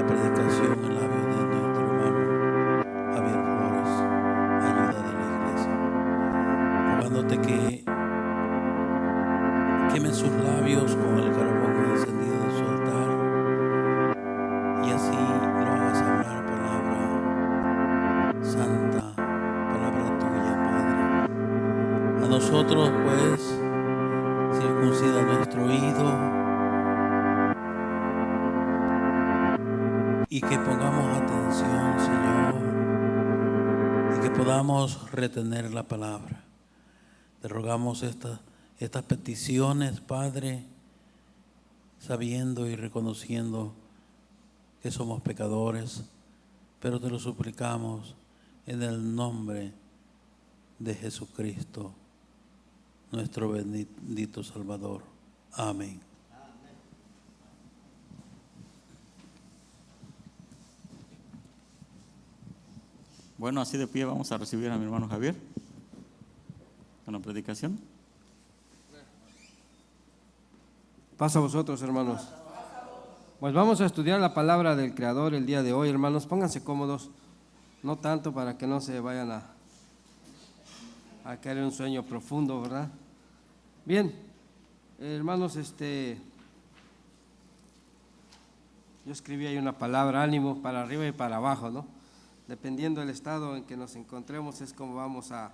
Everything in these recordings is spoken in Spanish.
la predicación en labios de nuestro hermano Javier Flores, ayuda de la iglesia, rogándote que queme sus labios con el carbón encendido de su altar y así lo hagas hablar palabra santa, palabra tuya, Padre. A nosotros, pues, circuncida nuestro oído y que pongamos atención, Señor, y que podamos retener la palabra. Te rogamos estas peticiones, Padre, sabiendo y reconociendo que somos pecadores, pero te lo suplicamos en el nombre de Jesucristo, nuestro bendito Salvador. Amén. Bueno, así de pie vamos a recibir a mi hermano Javier con la predicación. Paz a vosotros, hermanos. Pues vamos a estudiar la palabra del Creador el día de hoy, hermanos. Pónganse cómodos, no tanto para que no se vayan a caer en un sueño profundo, ¿verdad? Bien, hermanos, yo escribí ahí una palabra, ánimo, para arriba y para abajo, ¿no? Dependiendo del estado en que nos encontremos es como vamos a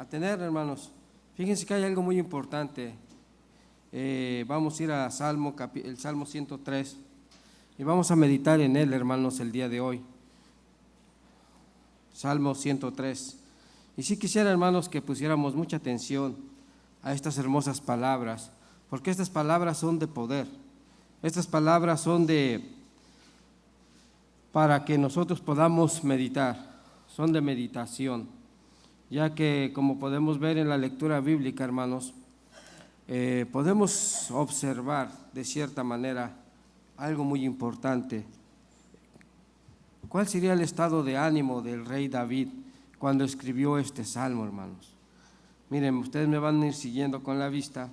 tener, hermanos. Fíjense que hay algo muy importante. Vamos a ir a el Salmo 103 y vamos a meditar en él, hermanos, el día de hoy. Salmo 103. Y sí quisiera, hermanos, que pusiéramos mucha atención a estas hermosas palabras, porque estas palabras son de poder. Estas palabras son para que nosotros podamos meditar, son de meditación, ya que como podemos ver en la lectura bíblica, hermanos, podemos observar de cierta manera algo muy importante. ¿Cuál sería el estado de ánimo del rey David cuando escribió este salmo, hermanos? Miren, ustedes me van a ir siguiendo con la vista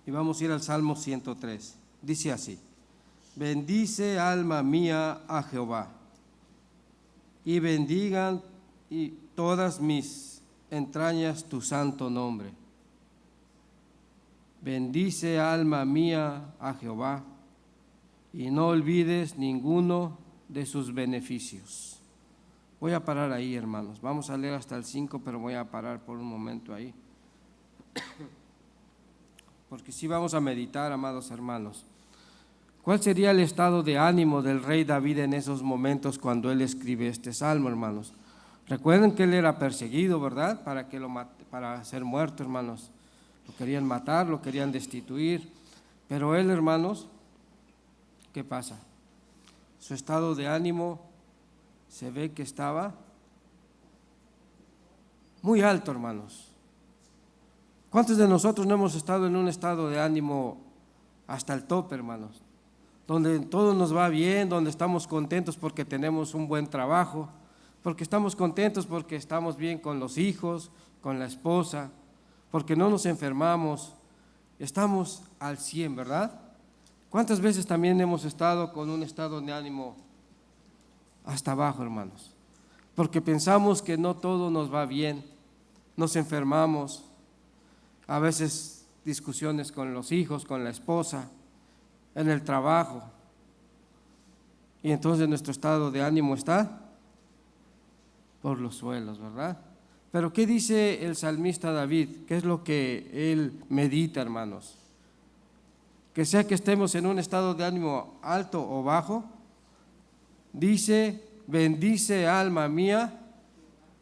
y vamos a ir al Salmo 103. Dice así: bendice alma mía a Jehová, y bendigan y todas mis entrañas tu santo nombre. Bendice alma mía a Jehová, y no olvides ninguno de sus beneficios. Voy a parar ahí, hermanos. Vamos a leer hasta el 5, pero voy a parar por un momento ahí. Porque sí vamos a meditar, amados hermanos. ¿Cuál sería el estado de ánimo del rey David en esos momentos cuando él escribe este salmo, hermanos? Recuerden que él era perseguido, ¿verdad? Para ser muerto, hermanos. Lo querían matar, lo querían destituir. Pero él, hermanos, ¿qué pasa? Su estado de ánimo se ve que estaba muy alto, hermanos. ¿Cuántos de nosotros no hemos estado en un estado de ánimo hasta el tope, hermanos? Donde todo nos va bien, donde estamos contentos porque tenemos un buen trabajo, porque estamos contentos porque estamos bien con los hijos, con la esposa, porque no nos enfermamos, estamos al 100, ¿verdad? ¿Cuántas veces también hemos estado con un estado de ánimo hasta abajo, hermanos? Porque pensamos que no todo nos va bien, nos enfermamos, a veces discusiones con los hijos, con la esposa, en el trabajo, y entonces nuestro estado de ánimo está por los suelos, ¿verdad? Pero ¿qué dice el salmista David? ¿Qué es lo que él medita, hermanos? Que sea que estemos en un estado de ánimo alto o bajo, dice: bendice alma mía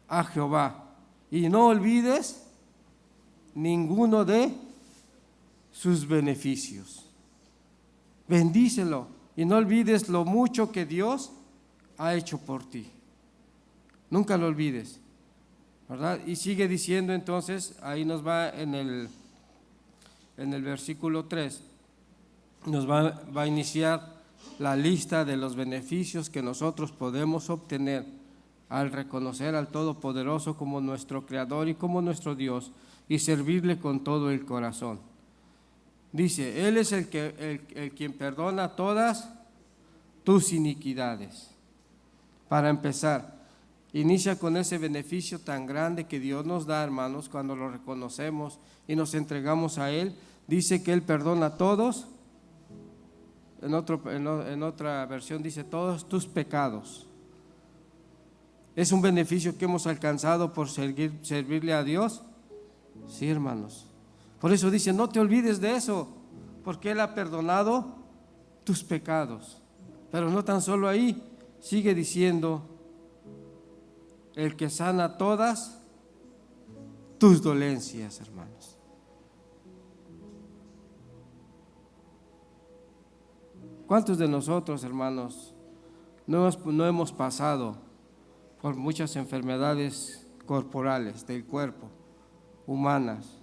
a Jehová, y no olvides ninguno de sus beneficios. Bendícelo y no olvides lo mucho que Dios ha hecho por ti. Nunca lo olvides, ¿verdad? Y sigue diciendo entonces, ahí nos va en el versículo 3, nos va a iniciar la lista de los beneficios que nosotros podemos obtener al reconocer al Todopoderoso como nuestro Creador y como nuestro Dios y servirle con todo el corazón. Dice, Él es el quien perdona todas tus iniquidades. Para empezar, inicia con ese beneficio tan grande que Dios nos da, hermanos, cuando lo reconocemos y nos entregamos a Él. Dice que Él perdona a todos. En otra versión dice todos tus pecados. ¿Es un beneficio que hemos alcanzado por servirle a Dios? Sí, hermanos. Por eso dice, no te olvides de eso, porque Él ha perdonado tus pecados. Pero no tan solo ahí, sigue diciendo, el que sana todas tus dolencias, hermanos. ¿Cuántos de nosotros, hermanos, no hemos pasado por muchas enfermedades corporales del cuerpo, humanas?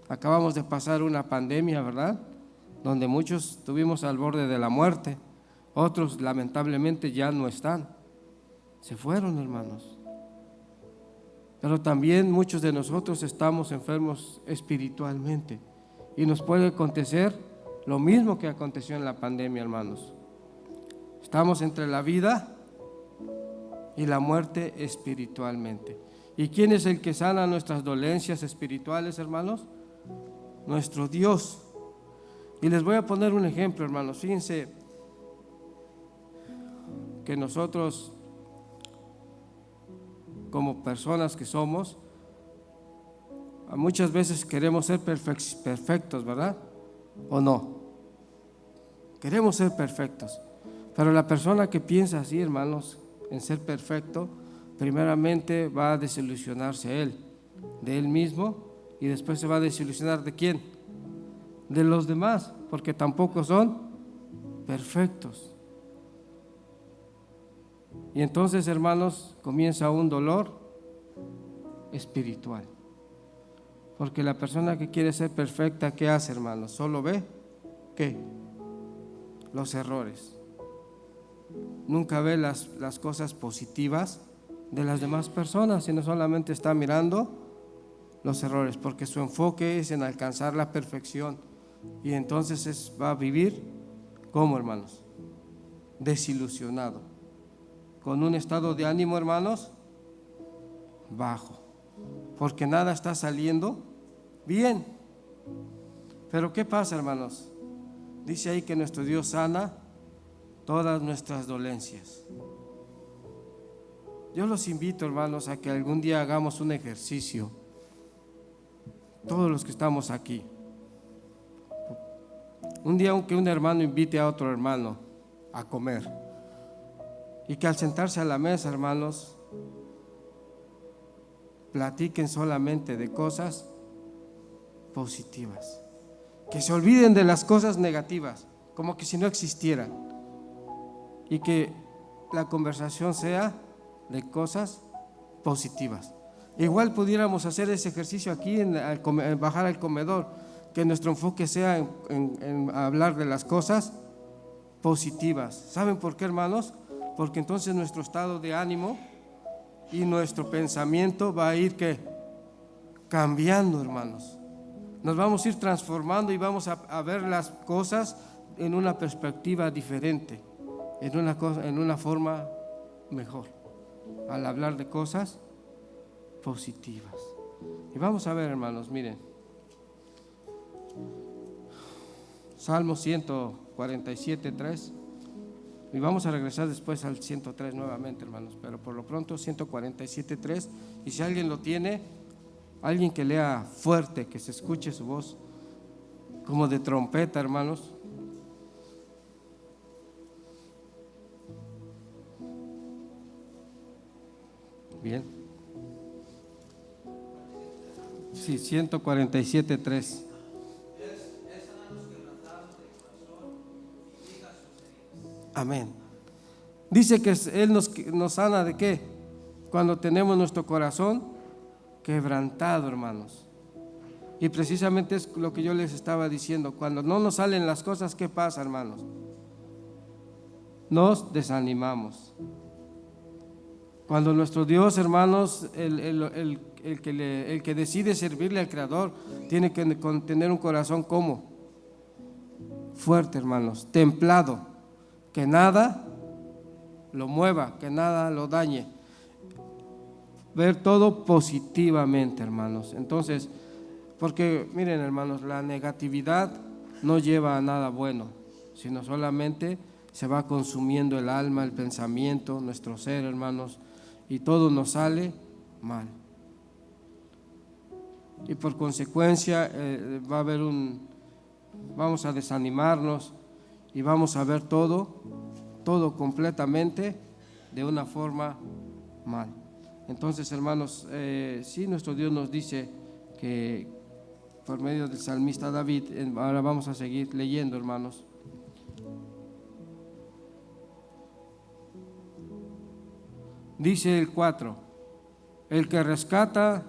Acabamos de pasar una pandemia, ¿verdad? Donde muchos estuvimos al borde de la muerte, otros lamentablemente ya no están, se fueron, hermanos. Pero también muchos de nosotros estamos enfermos espiritualmente y nos puede acontecer lo mismo que aconteció en la pandemia, hermanos. Estamos entre la vida y la muerte espiritualmente. ¿Y quién es el que sana nuestras dolencias espirituales, hermanos? Nuestro Dios. Y les voy a poner un ejemplo, hermanos. Fíjense que nosotros, como personas que somos, muchas veces queremos ser perfectos, ¿verdad? ¿O no? Queremos ser perfectos. Pero la persona que piensa así, hermanos, en ser perfecto, primeramente va a desilusionarse de él mismo, y después se va a desilusionar ¿de quién? De los demás, porque tampoco son perfectos. Y entonces, hermanos, comienza un dolor espiritual. Porque la persona que quiere ser perfecta, ¿qué hace, hermanos? Solo ve, ¿qué? Los errores. Nunca ve las cosas positivas de las demás personas, sino solamente está mirando los errores, porque su enfoque es en alcanzar la perfección. Y entonces va a vivir, ¿cómo, hermanos? Desilusionado, con un estado de ánimo, hermanos, bajo, porque nada está saliendo bien. Pero ¿qué pasa, hermanos? Dice ahí que nuestro Dios sana todas nuestras dolencias. Yo los invito, hermanos, a que algún día hagamos un ejercicio, todos los que estamos aquí. Un día que un hermano invite a otro hermano a comer, y que al sentarse a la mesa, hermanos, platiquen solamente de cosas positivas, que se olviden de las cosas negativas, como que si no existieran, y que la conversación sea de cosas positivas. Igual pudiéramos hacer ese ejercicio aquí, bajar al comedor, que nuestro enfoque sea en hablar de las cosas positivas. ¿Saben por qué, hermanos? Porque entonces nuestro estado de ánimo y nuestro pensamiento va a ir cambiando, hermanos. Nos vamos a ir transformando y vamos a ver las cosas en una perspectiva diferente, en una forma mejor, al hablar de cosas positivas. Y vamos a ver, hermanos, miren, Salmo 147:3, y vamos a regresar después al 103 nuevamente, hermanos, pero por lo pronto 147:3, y si alguien lo tiene, alguien que lea fuerte, que se escuche su voz como de trompeta, hermanos. Bien. Sí, 147:3. Amén. Dice que Él nos sana ¿de qué? Cuando tenemos nuestro corazón quebrantado, hermanos. Y precisamente es lo que yo les estaba diciendo. Cuando no nos salen las cosas, ¿qué pasa, hermanos? Nos desanimamos. Cuando nuestro Dios, hermanos, el que decide servirle al Creador, tiene que tener un corazón ¿cómo? fuerte, hermanos, templado, que nada lo mueva, que nada lo dañe. Ver todo positivamente, hermanos. Entonces, porque miren, hermanos, la negatividad no lleva a nada bueno, sino solamente se va consumiendo el alma, el pensamiento, nuestro ser, hermanos, y todo nos sale mal. Y por consecuencia va a haber vamos a desanimarnos y vamos a ver todo completamente de una forma mal. Entonces, hermanos, sí, nuestro Dios nos dice que por medio del salmista David, ahora vamos a seguir leyendo, hermanos. Dice el 4, el que rescata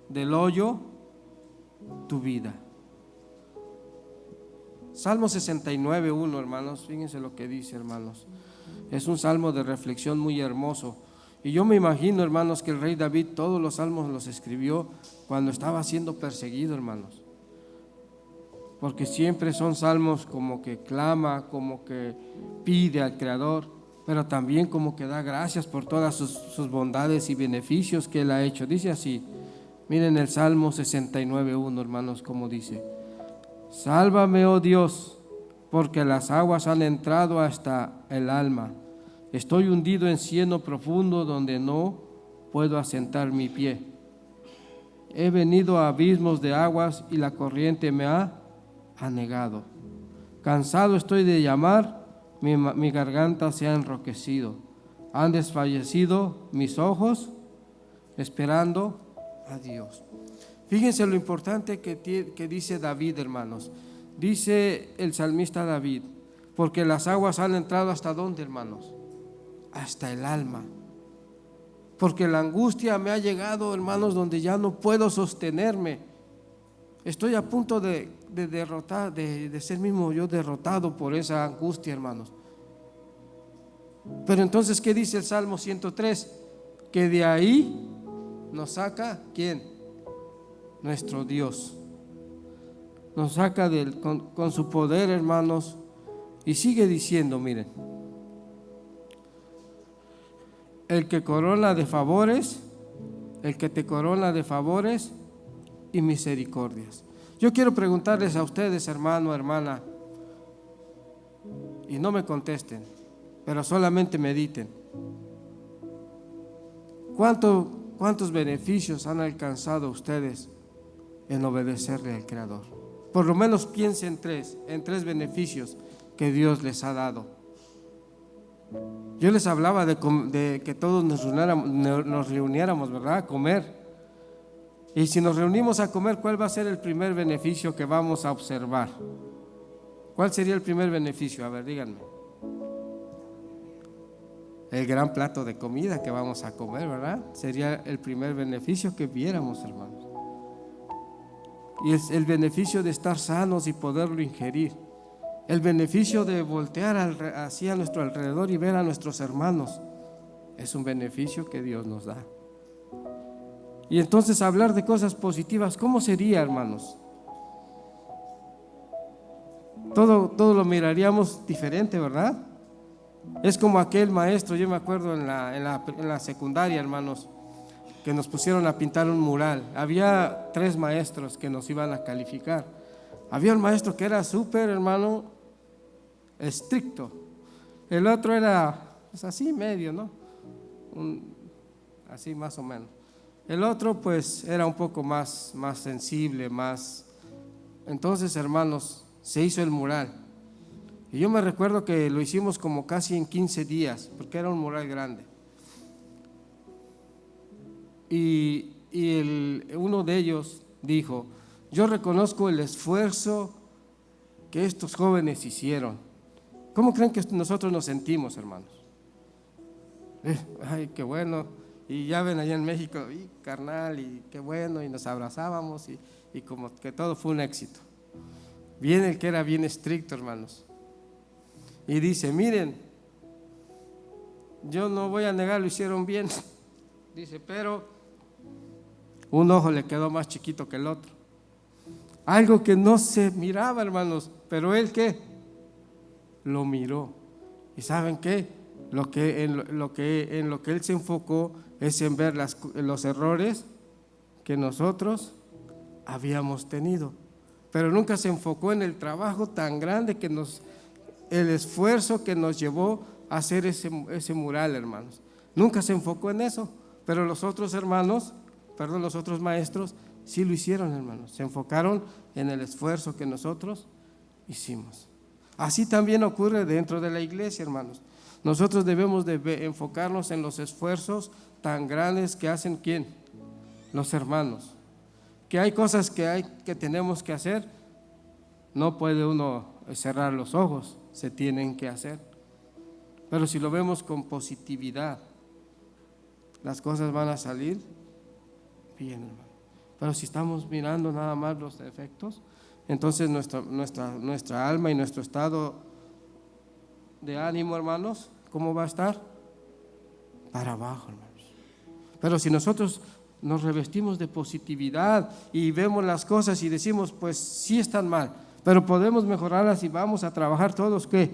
del hoyo tu vida. Salmo 69, 1, hermanos, fíjense lo que dice, hermanos. Es un salmo de reflexión muy hermoso. Y yo me imagino, hermanos, que el rey David todos los salmos los escribió cuando estaba siendo perseguido, hermanos. Porque siempre son salmos como que clama, como que pide al Creador, pero también como que da gracias por todas sus bondades y beneficios que Él ha hecho. Dice así, miren el Salmo 69, 1, hermanos, como dice: sálvame, oh Dios, porque las aguas han entrado hasta el alma. Estoy hundido en cieno profundo donde no puedo asentar mi pie. He venido a abismos de aguas y la corriente me ha anegado. Cansado estoy de llamar, mi garganta se ha enroquecido. Han desfallecido mis ojos esperando a Dios. Fíjense lo importante que dice David, hermanos. Dice el salmista David, porque las aguas han entrado ¿hasta dónde, hermanos? Hasta el alma. Porque la angustia me ha llegado, hermanos, donde ya no puedo sostenerme. Estoy a punto de derrotar, de ser mismo yo derrotado por esa angustia, hermanos. Pero entonces, ¿qué dice el Salmo 103? Que de ahí nos saca, ¿quién? Nuestro Dios. Nos saca con su poder, hermanos. Y sigue diciendo, miren, el que te corona de favores y misericordias. Yo quiero preguntarles a ustedes, hermano, hermana, y no me contesten, pero solamente mediten. ¿Cuántos beneficios han alcanzado ustedes en obedecerle al Creador? Por lo menos piensen en tres beneficios que Dios les ha dado. Yo les hablaba de que todos nos reuniéramos, ¿verdad? A comer. Y si nos reunimos a comer, ¿cuál va a ser el primer beneficio que vamos a observar? ¿Cuál sería el primer beneficio? A ver, díganme. El gran plato de comida que vamos a comer, ¿verdad? Sería el primer beneficio que viéramos, hermanos. Y es el beneficio de estar sanos y poderlo ingerir. El beneficio de voltear hacia nuestro alrededor y ver a nuestros hermanos. Es un beneficio que Dios nos da. Y entonces hablar de cosas positivas, ¿cómo sería, hermanos? Todo lo miraríamos diferente, ¿verdad? Es como aquel maestro, yo me acuerdo en la secundaria, hermanos, que nos pusieron a pintar un mural. Había 3 maestros que nos iban a calificar. Había un maestro que era súper, hermano, estricto. El otro era pues, así medio, ¿no? Así más o menos. El otro pues era un poco más sensible, más. Entonces, hermanos, se hizo el mural. Y yo me recuerdo que lo hicimos como casi en 15 días, porque era un mural grande. Y uno de ellos dijo: yo reconozco el esfuerzo que estos jóvenes hicieron. ¿Cómo creen que nosotros nos sentimos, hermanos? Ay, qué bueno. Y ya ven allá en México, y carnal, y qué bueno, y nos abrazábamos, y como que todo fue un éxito. Viene el que era bien estricto, hermanos, y dice: miren, yo no voy a negar, lo hicieron bien. Dice, pero un ojo le quedó más chiquito que el otro. Algo que no se miraba, hermanos, pero él ¿qué? lo miró. ¿Y saben qué? En lo que él se enfocó es en ver los errores que nosotros habíamos tenido, pero nunca se enfocó en el trabajo tan grande el esfuerzo que nos llevó a hacer ese mural, hermanos. Nunca se enfocó en eso, pero los otros maestros sí lo hicieron, hermanos. Se enfocaron en el esfuerzo que nosotros hicimos. Así también ocurre dentro de la iglesia, hermanos. Nosotros debemos de enfocarnos en los esfuerzos tan grandes que hacen ¿quién? Los hermanos. Que hay cosas que tenemos que hacer, no puede uno cerrar los ojos, se tienen que hacer. Pero si lo vemos con positividad, las cosas van a salir bien, hermano. Pero si estamos mirando nada más los defectos, entonces nuestra alma y nuestro estado de ánimo, hermanos, ¿cómo va a estar? Para abajo, hermanos. Pero si nosotros nos revestimos de positividad y vemos las cosas y decimos, pues sí están mal, pero podemos mejorarlas y vamos a trabajar todos, ¿qué?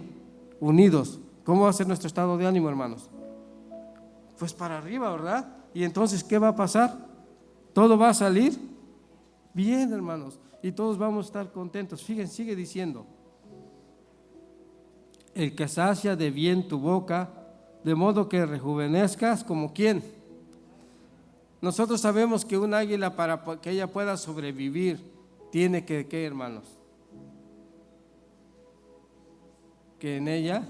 Unidos. ¿Cómo va a ser nuestro estado de ánimo, hermanos? Pues para arriba, ¿verdad? Y entonces, ¿qué va a pasar? Todo va a salir bien, hermanos, y todos vamos a estar contentos. Fíjense, sigue diciendo: el que sacia de bien tu boca, de modo que rejuvenezcas, ¿como quién? Nosotros sabemos que un águila, para que ella pueda sobrevivir, tiene que, ¿qué, hermanos? Que en ella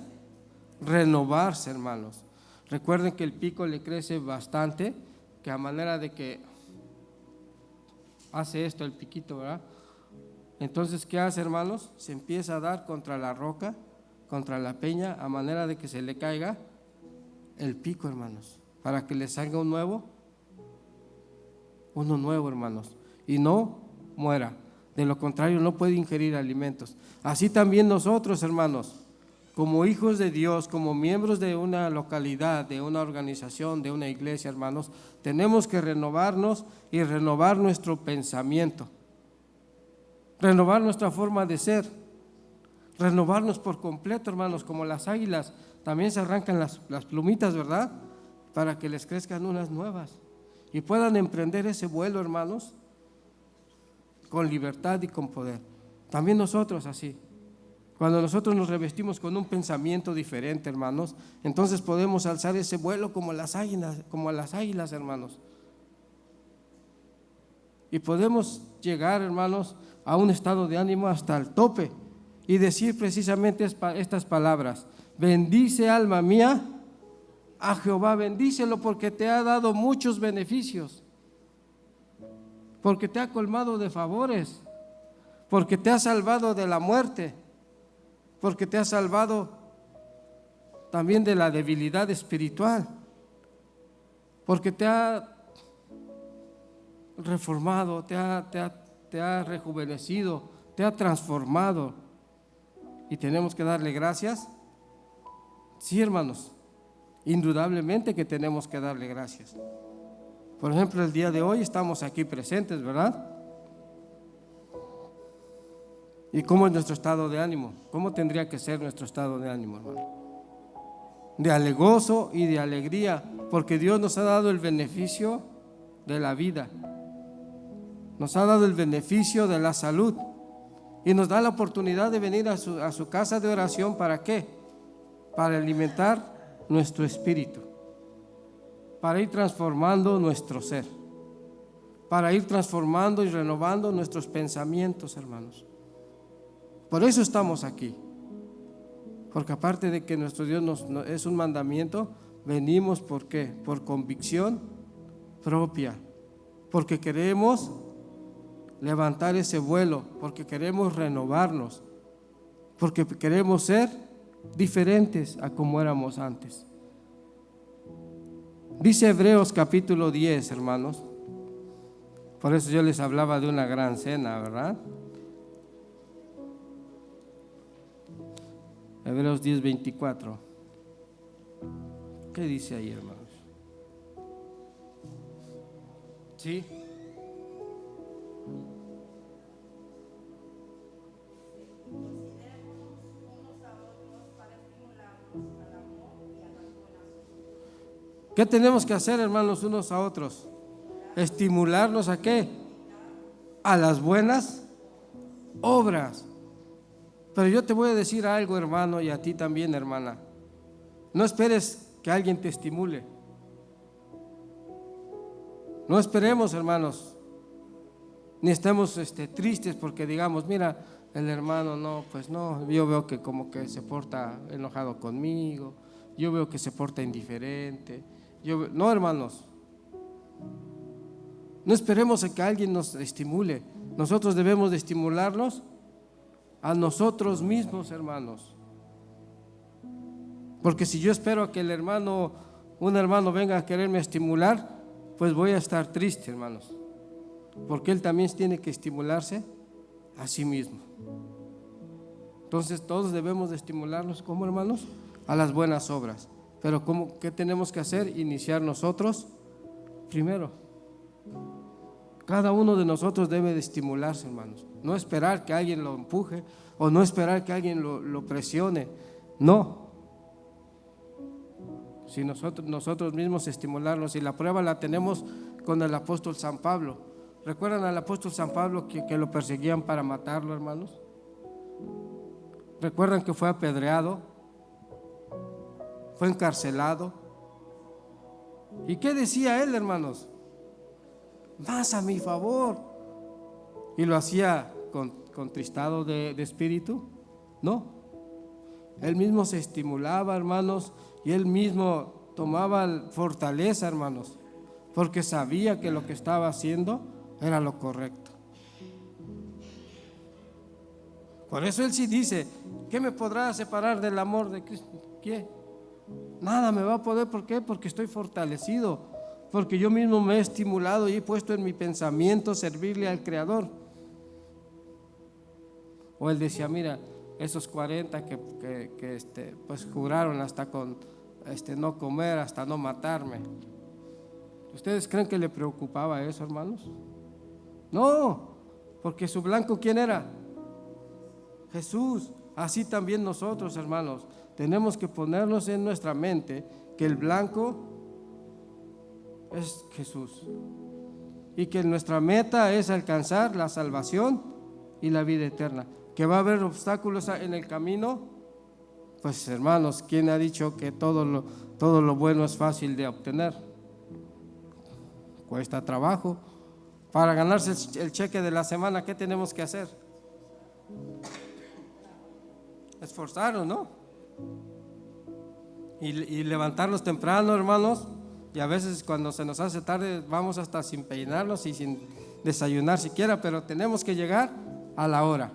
renovarse, hermanos. Recuerden que el pico le crece bastante, que a manera de que hace esto el piquito, ¿verdad? Entonces, ¿qué hace, hermanos? Se empieza a dar contra la roca, contra la peña, a manera de que se le caiga el pico, hermanos, para que le salga uno nuevo, hermanos, y no muera. De lo contrario, no puede ingerir alimentos. Así también nosotros, hermanos, como hijos de Dios, como miembros de una localidad, de una organización, de una iglesia, hermanos, tenemos que renovarnos y renovar nuestro pensamiento, renovar nuestra forma de ser, renovarnos por completo, hermanos, como las águilas. También se arrancan las plumitas, ¿verdad? Para que les crezcan unas nuevas y puedan emprender ese vuelo, hermanos, con libertad y con poder. También nosotros así. Cuando nosotros nos revestimos con un pensamiento diferente, hermanos, entonces podemos alzar ese vuelo como las águilas, hermanos. Y podemos llegar, hermanos, a un estado de ánimo hasta el tope y decir precisamente estas palabras: bendice, alma mía, a Jehová, bendícelo porque te ha dado muchos beneficios, porque te ha colmado de favores, porque te ha salvado de la muerte, porque te ha salvado también de la debilidad espiritual, porque te ha reformado, te ha rejuvenecido, te ha transformado. Y tenemos que darle gracias. Sí, hermanos, indudablemente que tenemos que darle gracias. Por ejemplo, el día de hoy estamos aquí presentes, ¿verdad? ¿Y cómo es nuestro estado de ánimo? ¿Cómo tendría que ser nuestro estado de ánimo, hermano? De gozo y de alegría, porque Dios nos ha dado el beneficio de la vida, nos ha dado el beneficio de la salud y nos da la oportunidad de venir a su casa de oración. ¿Para qué? Para alimentar nuestro espíritu, para ir transformando nuestro ser, para ir transformando y renovando nuestros pensamientos, hermanos. Por eso estamos aquí, porque aparte de que nuestro Dios es un mandamiento, venimos ¿por qué? Por convicción propia, porque queremos levantar ese vuelo, porque queremos renovarnos, porque queremos ser diferentes a como éramos antes. Dice Hebreos capítulo 10, hermanos, por eso yo les hablaba de una gran cena, ¿verdad? Hebreos 10, 24. ¿Qué dice ahí, hermanos? ¿Sí? ¿Qué tenemos que hacer, hermanos, unos a otros? Estimularnos ¿a qué? A las buenas obras. Pero yo te voy a decir algo, hermano, y a ti también, hermana. No esperes que alguien te estimule. No esperemos, hermanos, ni estemos tristes porque digamos, mira, el hermano no, pues no, yo veo que como que se porta enojado conmigo, yo veo que se porta indiferente. No, hermanos, no esperemos a que alguien nos estimule. Nosotros debemos de estimularnos a nosotros mismos, hermanos. Porque si yo espero a que un hermano venga a quererme estimular, pues voy a estar triste, hermanos, porque él también tiene que estimularse a sí mismo. Entonces todos debemos de estimularnos, ¿cómo, hermanos? A las buenas obras. Pero ¿qué tenemos que hacer? Iniciar nosotros primero. Cada uno de nosotros debe de estimularse, hermanos. No esperar que alguien lo empuje o no esperar que alguien lo presione. No. Si nosotros mismos estimularnos, y la prueba la tenemos con el apóstol San Pablo. ¿Recuerdan al apóstol San Pablo que lo perseguían para matarlo, hermanos? ¿Recuerdan que fue apedreado? Fue encarcelado. ¿Y qué decía él, hermanos? Más a mi favor. ¿Y lo hacía contristado de espíritu? No. Él mismo se estimulaba, hermanos, y él mismo tomaba fortaleza, hermanos, porque sabía que lo que estaba haciendo era lo correcto. Por eso él sí dice: ¿qué me podrá separar del amor de Cristo? ¿Qué? Nada me va a poder. ¿Por qué? Porque estoy fortalecido, porque yo mismo me he estimulado y he puesto en mi pensamiento servirle al Creador. O él decía: mira, esos 40 que pues juraron hasta con no comer, hasta no matarme. ¿Ustedes creen que le preocupaba eso, hermanos? No, porque su blanco, ¿quién era? Jesús. Así también nosotros, hermanos, tenemos que ponernos en nuestra mente que el blanco es Jesús y que nuestra meta es alcanzar la salvación y la vida eterna. ¿Que va a haber obstáculos en el camino? Pues, hermanos, ¿quién ha dicho que todo lo bueno es fácil de obtener? Cuesta trabajo. Para ganarse el cheque de la semana, ¿qué tenemos que hacer? Esforzarnos, ¿no? Y levantarnos temprano, hermanos. Y a veces cuando se nos hace tarde vamos hasta sin peinarnos y sin desayunar siquiera, pero tenemos que llegar a la hora.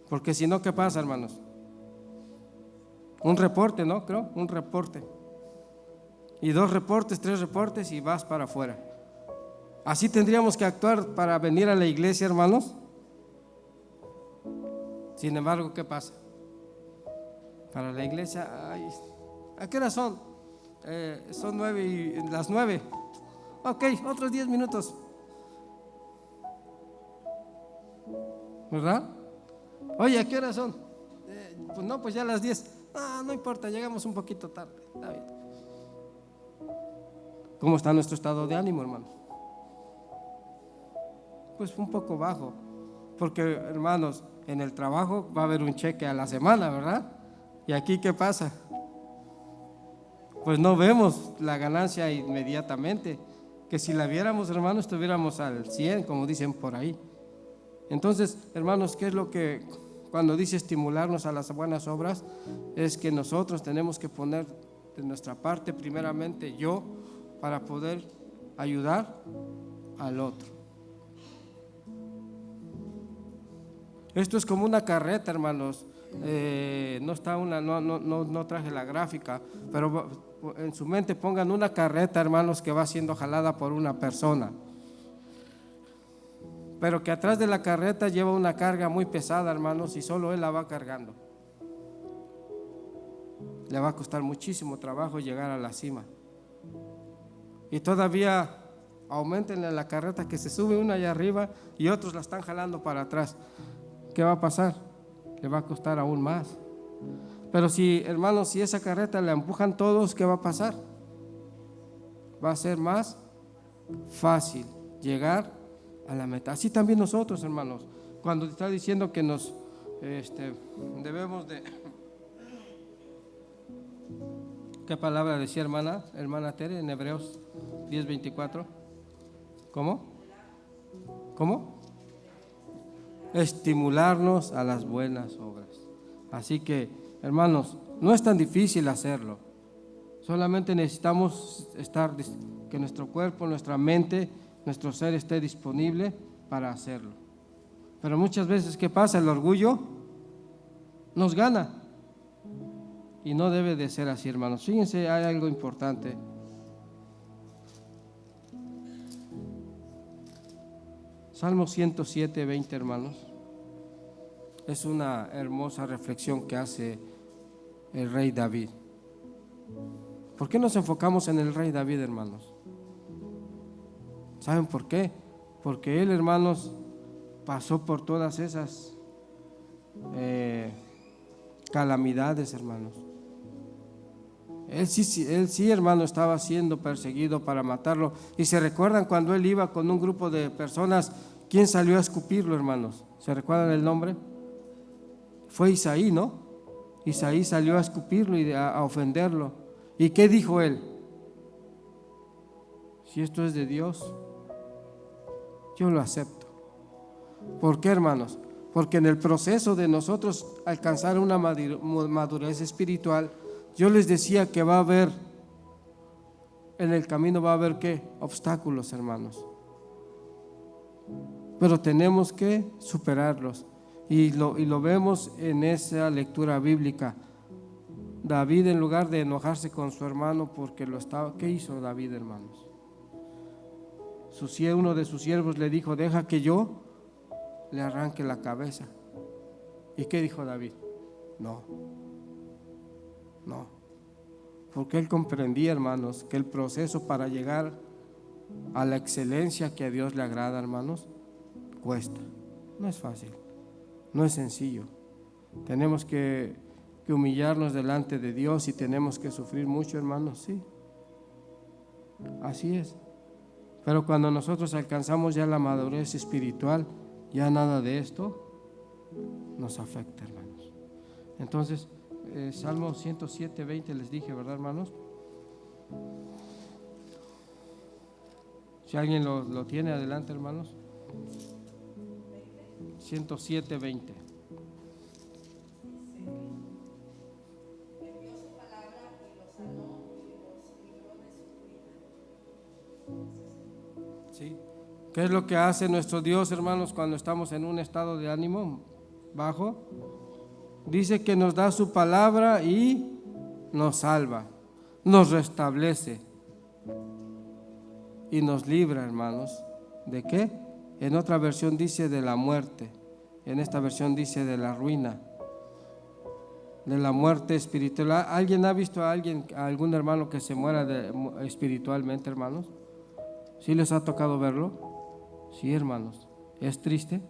Porque si no, ¿qué pasa, hermanos? Un reporte, ¿no? Creo, un reporte. Y 2 reportes, 3 reportes y vas para afuera. Así tendríamos que actuar para venir a la iglesia, hermanos. Sin embargo, ¿qué pasa? Para la iglesia, ¿a qué hora son? Son 9 las 9. Ok, otros 10 minutos. ¿Verdad? Oye, ¿a qué hora son? Pues no, pues ya las 10. No importa, llegamos un poquito tarde. Está bien. ¿Cómo está nuestro estado de ánimo, hermano? Pues un poco bajo. Porque, hermanos, en el trabajo va a haber un cheque a la semana, ¿verdad? ¿Y aquí qué pasa? Pues no vemos la ganancia inmediatamente. Que si la viéramos, hermanos, estuviéramos al 100, como dicen por ahí. Entonces, hermanos, ¿qué es lo que cuando dice estimularnos a las buenas obras? Es que nosotros tenemos que poner de nuestra parte, primeramente yo, para poder ayudar al otro. Esto es como una carreta, hermanos. No traje la gráfica, pero en su mente pongan una carreta, hermanos, que va siendo jalada por una persona, pero que atrás de la carreta lleva una carga muy pesada, hermanos, y solo él la va cargando. Le va a costar muchísimo trabajo llegar a la cima. Y todavía aumentenle la carreta, que se sube una allá arriba y otros la están jalando para atrás. ¿Qué va a pasar? Le va a costar aún más. Pero si, hermanos, si esa carreta la empujan todos, ¿qué va a pasar? Va a ser más fácil llegar a la meta. Así también nosotros, hermanos, cuando está diciendo que nos debemos de... ¿Qué palabra decía hermana Tere en Hebreos 10:24? ¿Cómo? Estimularnos a las buenas obras. Así que, hermanos, no es tan difícil hacerlo. Solamente necesitamos que nuestro cuerpo, nuestra mente, nuestro ser esté disponible para hacerlo. Pero muchas veces, ¿qué pasa? El orgullo nos gana. Y no debe de ser así, hermanos. Fíjense, hay algo importante. Salmo 107:20, hermanos. Es una hermosa reflexión que hace el rey David. ¿Por qué nos enfocamos en el rey David, hermanos? ¿Saben por qué? Porque él, hermanos, pasó por todas esas calamidades, hermanos. Él sí, hermano, estaba siendo perseguido para matarlo. Y se recuerdan cuando él iba con un grupo de personas, ¿quién salió a escupirlo, hermanos? ¿Se recuerdan el nombre? Fue Isaí, ¿no? Isaí salió a escupirlo y a ofenderlo. ¿Y qué dijo él? Si esto es de Dios, yo lo acepto. ¿Por qué, hermanos? Porque en el proceso de nosotros alcanzar una madurez espiritual, yo les decía que va a haber, en el camino va a haber ¿qué? Obstáculos, hermanos. Pero tenemos que superarlos. Y lo vemos en esa lectura bíblica. David, en lugar de enojarse con su hermano porque lo estaba, ¿qué hizo David, hermanos? Uno de sus siervos le dijo: deja que yo le arranque la cabeza. ¿Y qué dijo David? No, porque él comprendía, hermanos, que el proceso para llegar a la excelencia que a Dios le agrada, hermanos, cuesta. No es fácil, no es sencillo. Tenemos que humillarnos delante de Dios y tenemos que sufrir mucho, hermanos, sí, así es. Pero cuando nosotros alcanzamos ya la madurez espiritual, ya nada de esto nos afecta, hermanos. Entonces, Salmo 107:20 les dije, ¿verdad, hermanos? Si alguien lo tiene, adelante, hermanos. 107:20. Sí. ¿Qué es lo que hace nuestro Dios, hermanos, cuando estamos en un estado de ánimo bajo? Dice que nos da su palabra y nos salva, nos restablece y nos libra, hermanos. ¿De qué? En otra versión dice de la muerte, en esta versión dice de la ruina, de la muerte espiritual. ¿Alguien ha visto a algún hermano que se muera espiritualmente, hermanos? ¿Sí les ha tocado verlo? Sí, hermanos. ¿Es triste?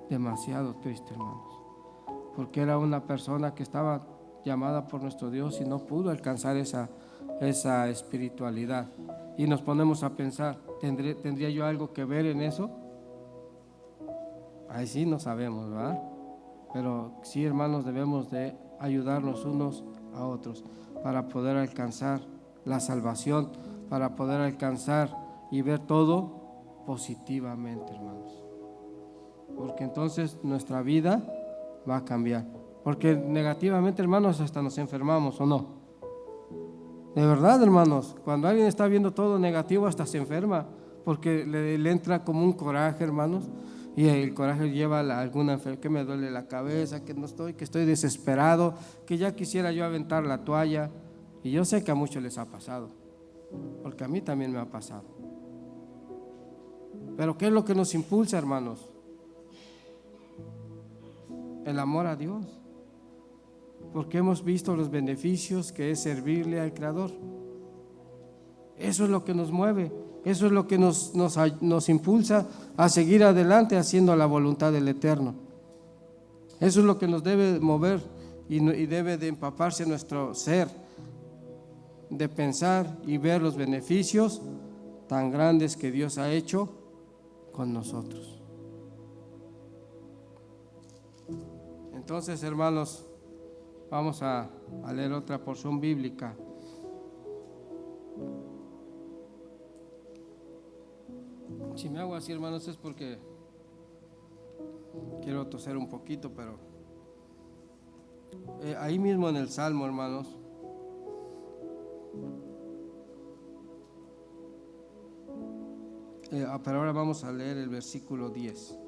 Demasiado triste, hermanos. Porque era una persona que estaba llamada por nuestro Dios y no pudo alcanzar esa espiritualidad. Y nos ponemos a pensar, ¿tendría yo algo que ver en eso? Ahí sí no sabemos, ¿verdad? Pero sí, hermanos, debemos de ayudarnos unos a otros para poder alcanzar la salvación, para poder alcanzar y ver todo positivamente, hermanos. Porque entonces nuestra vida va a cambiar. Porque negativamente, hermanos, hasta nos enfermamos, ¿o no? De verdad, hermanos, cuando alguien está viendo todo negativo hasta se enferma, porque le entra como un coraje, hermanos, y el coraje lleva a alguna enfermedad, que me duele la cabeza, que estoy desesperado, que ya quisiera yo aventar la toalla. Y yo sé que a muchos les ha pasado, porque a mí también me ha pasado. Pero ¿qué es lo que nos impulsa, hermanos? El amor a Dios, porque hemos visto los beneficios que es servirle al Creador. Eso es lo que nos mueve, eso es lo que nos impulsa a seguir adelante haciendo la voluntad del Eterno. Eso es lo que nos debe mover y debe de empaparse nuestro ser, de pensar y ver los beneficios tan grandes que Dios ha hecho con nosotros. Entonces, hermanos, vamos a leer otra porción bíblica. Si me hago así, hermanos, es porque quiero toser un poquito, pero ahí mismo en el Salmo, hermanos, pero ahora vamos a leer el versículo 10.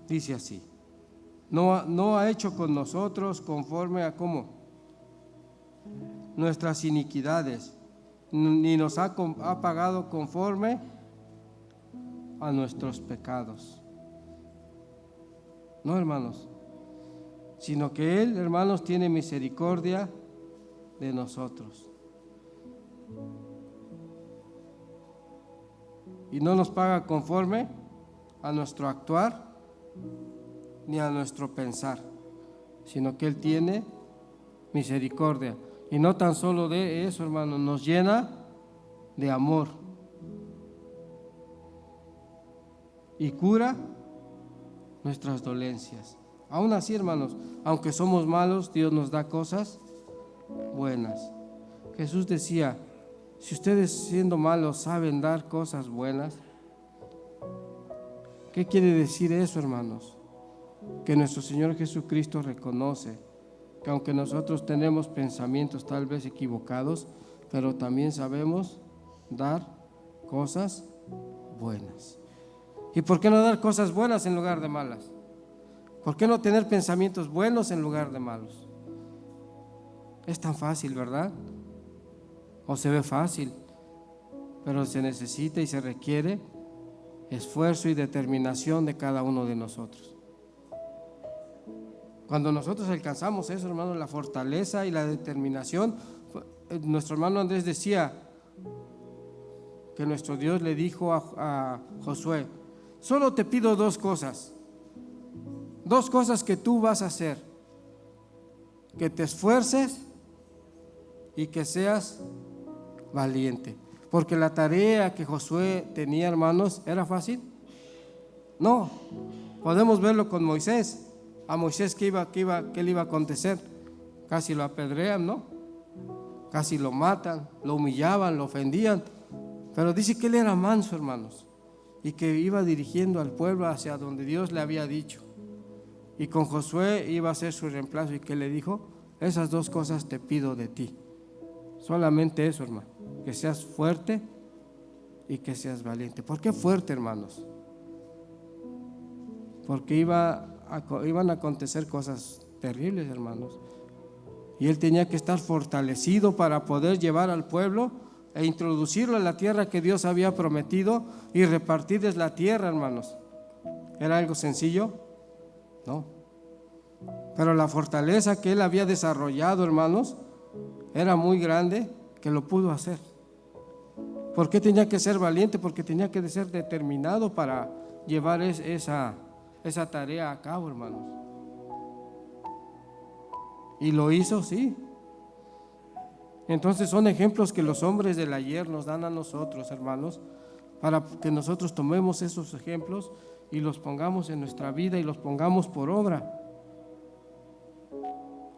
Dice así: no ha hecho con nosotros conforme a ¿cómo? Nuestras iniquidades, ni nos ha pagado conforme a nuestros pecados. No, hermanos, sino que Él, hermanos, tiene misericordia de nosotros. Y no nos paga conforme a nuestro actuar ni a nuestro pensar, sino que Él tiene misericordia. Y no tan solo de eso, hermanos, nos llena de amor y cura nuestras dolencias. Aún así, hermanos, aunque somos malos, Dios nos da cosas buenas. Jesús decía: si ustedes siendo malos saben dar cosas buenas. ¿Qué quiere decir eso, hermanos? Que nuestro Señor Jesucristo reconoce que aunque nosotros tenemos pensamientos tal vez equivocados, pero también sabemos dar cosas buenas. ¿Y por qué no dar cosas buenas en lugar de malas? ¿Por qué no tener pensamientos buenos en lugar de malos? Es tan fácil, ¿verdad? O se ve fácil, pero se necesita y se requiere esfuerzo y determinación de cada uno de nosotros. Cuando nosotros alcanzamos eso, hermano, la fortaleza y la determinación, nuestro hermano Andrés decía que nuestro Dios le dijo a Josué: solo te pido dos cosas que tú vas a hacer, que te esfuerces y que seas valiente. Porque la tarea que Josué tenía, hermanos, ¿era fácil? No. Podemos verlo con Moisés. A Moisés, ¿qué le iba a acontecer? Casi lo apedrean, ¿no? Casi lo matan, lo humillaban, lo ofendían. Pero dice que él era manso, hermanos, y que iba dirigiendo al pueblo hacia donde Dios le había dicho. Y con Josué iba a ser su reemplazo. ¿Y qué le dijo? Esas dos cosas te pido de ti. Solamente eso, hermano, que seas fuerte y que seas valiente. ¿Por qué fuerte, hermanos? Porque iban a acontecer cosas terribles, hermanos, y él tenía que estar fortalecido para poder llevar al pueblo e introducirlo en la tierra que Dios había prometido y repartirles la tierra, hermanos. ¿Era algo sencillo? No. Pero la fortaleza que él había desarrollado, hermanos, era muy grande, que lo pudo hacer. ¿Por qué tenía que ser valiente? Porque tenía que ser determinado para llevar esa tarea a cabo, hermanos. Y lo hizo, sí. Entonces son ejemplos que los hombres del ayer nos dan a nosotros, hermanos, para que nosotros tomemos esos ejemplos y los pongamos en nuestra vida y los pongamos por obra.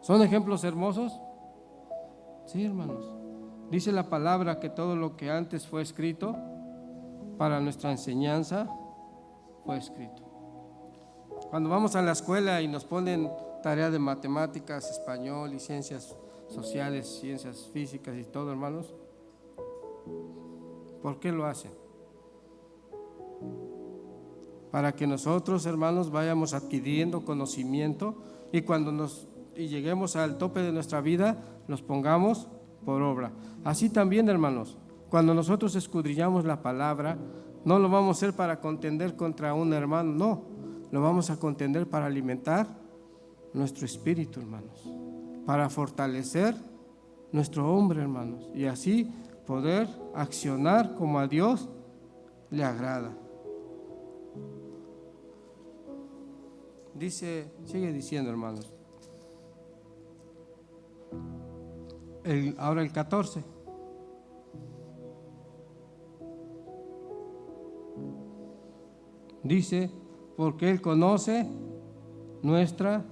¿Son ejemplos hermosos? Sí, hermanos. Dice la palabra que todo lo que antes fue escrito para nuestra enseñanza fue escrito. Cuando vamos a la escuela y nos ponen tarea de matemáticas, español y ciencias sociales, ciencias físicas y todo, hermanos, ¿por qué lo hacen? Para que nosotros, hermanos, vayamos adquiriendo conocimiento y cuando lleguemos al tope de nuestra vida, los pongamos por obra. Así también, hermanos, cuando nosotros escudriñamos la palabra, no lo vamos a hacer para contender contra un hermano, no, lo vamos a contender para alimentar nuestro espíritu, hermanos, para fortalecer nuestro hombre, hermanos, y así poder accionar como a Dios le agrada. dice, sigue diciendo, hermanos. Ahora el 14. Dice, porque Él conoce nuestra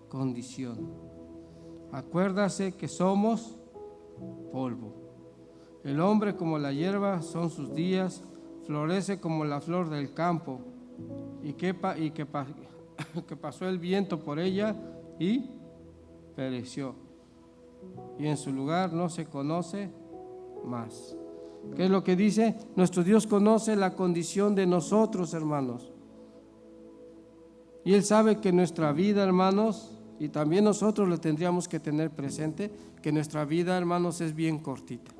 condición. Acuérdase que somos polvo. El hombre como la hierba son sus días, florece como la flor del campo, y que pasó el viento por ella y pereció, y en su lugar no se conoce más. ¿Qué es lo que dice? Nuestro Dios conoce la condición de nosotros, hermanos, y Él sabe que nuestra vida, hermanos, y también nosotros lo tendríamos que tener presente, que nuestra vida, hermanos, es bien cortita.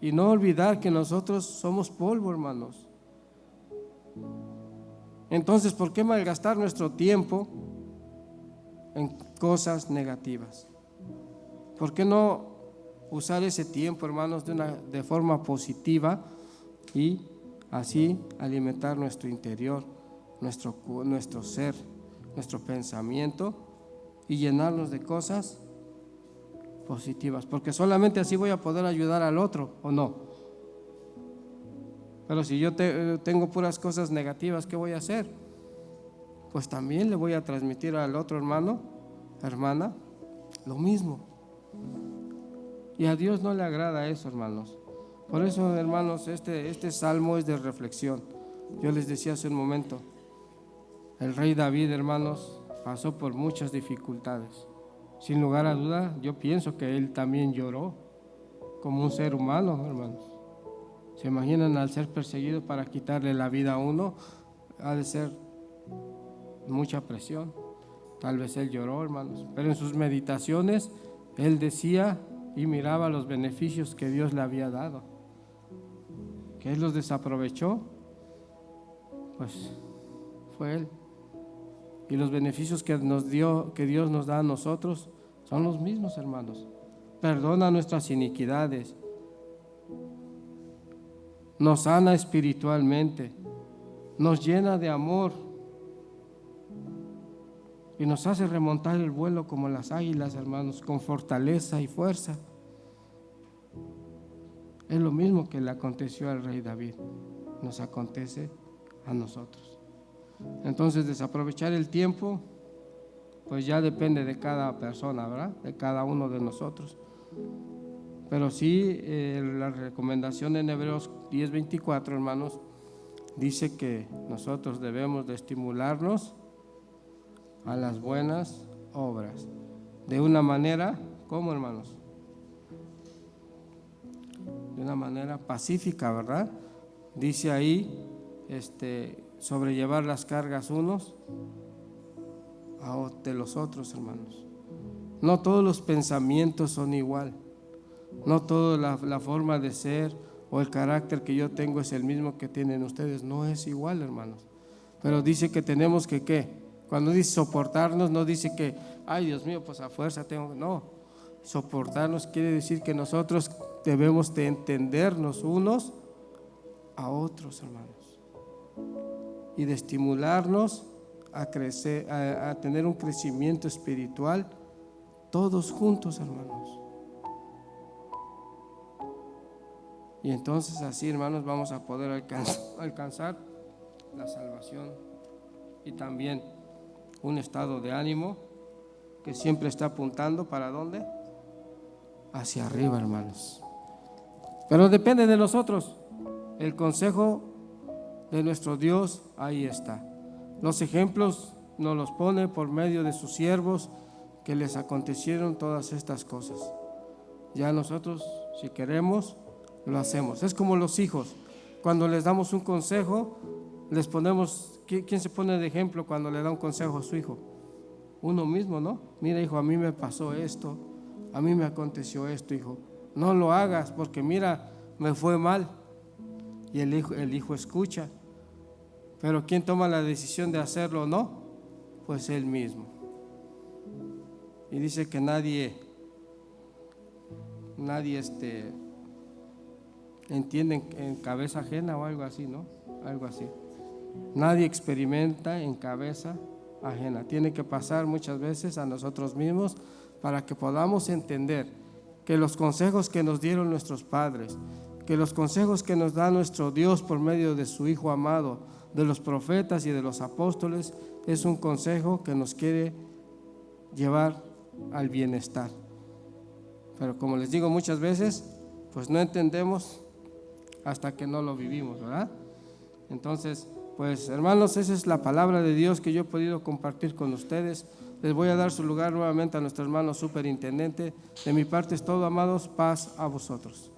Y no olvidar que nosotros somos polvo, hermanos. Entonces, ¿por qué malgastar nuestro tiempo en cosas negativas? ¿Por qué no usar ese tiempo, hermanos, de forma positiva y así alimentar nuestro interior, nuestro ser, nuestro pensamiento y llenarnos de cosas positivas? Porque solamente así voy a poder ayudar al otro, ¿o no? Pero si yo tengo puras cosas negativas, ¿qué voy a hacer? Pues también le voy a transmitir al otro hermano, hermana, lo mismo. Y a Dios no le agrada eso, hermanos. Por eso, hermanos, este salmo es de reflexión. Yo les decía hace un momento, el rey David, hermanos, pasó por muchas dificultades. Sin lugar a duda, yo pienso que él también lloró como un ser humano, hermanos. ¿Se imaginan al ser perseguido para quitarle la vida a uno? Ha de ser mucha presión. Tal vez él lloró, hermanos, pero en sus meditaciones él decía y miraba los beneficios que Dios le había dado. Que él los desaprovechó, pues fue él. Y los beneficios que nos dio, que Dios nos da a nosotros, son los mismos, hermanos. Perdona nuestras iniquidades, nos sana espiritualmente, nos llena de amor y nos hace remontar el vuelo como las águilas, hermanos, con fortaleza y fuerza. Es lo mismo que le aconteció al rey David, nos acontece a nosotros. Entonces, desaprovechar el tiempo, pues ya depende de cada persona, ¿verdad? De cada uno de nosotros. Pero sí, la recomendación en Hebreos 10:24, hermanos, dice que nosotros debemos de estimularnos a las buenas obras. De una manera, ¿cómo, hermanos? De una manera pacífica, ¿verdad? Dice ahí, sobrellevar las cargas unos de los otros, hermanos. No todos los pensamientos son igual. No toda la forma de ser o el carácter que yo tengo es el mismo que tienen ustedes. No es igual, hermanos. Pero dice que tenemos que, ¿qué? Cuando dice soportarnos, no dice que, ay, Dios mío, pues a fuerza tengo. No, soportarnos quiere decir que nosotros debemos de entendernos unos a otros, hermanos. Y de estimularnos a crecer, a tener un crecimiento espiritual todos juntos, hermanos. Y entonces así, hermanos, vamos a poder alcanzar la salvación y también un estado de ánimo que siempre está apuntando ¿para dónde? Hacia arriba, hermanos. Pero depende de nosotros. El consejo de nuestro Dios ahí está. Los ejemplos nos los pone por medio de sus siervos que les acontecieron todas estas cosas. Ya nosotros, si queremos, lo hacemos. Es como los hijos. Cuando les damos un consejo, les ponemos, ¿quién se pone de ejemplo cuando le da un consejo a su hijo? Uno mismo, ¿no? Mira, hijo, a mí me pasó esto, a mí me aconteció esto, hijo. No lo hagas porque mira, me fue mal. Y el hijo escucha. Pero ¿quién toma la decisión de hacerlo o no? Pues él mismo. Y dice que nadie entiende en cabeza ajena o algo así, ¿no? Algo así. Nadie experimenta en cabeza ajena. Tiene que pasar muchas veces a nosotros mismos para que podamos entender que los consejos que nos dieron nuestros padres, que los consejos que nos da nuestro Dios por medio de su Hijo amado, de los profetas y de los apóstoles, es un consejo que nos quiere llevar al bienestar. Pero como les digo muchas veces, pues no entendemos hasta que no lo vivimos, ¿verdad? Entonces, pues hermanos, esa es la palabra de Dios que yo he podido compartir con ustedes. Les voy a dar su lugar nuevamente a nuestro hermano superintendente. De mi parte es todo, amados, paz a vosotros.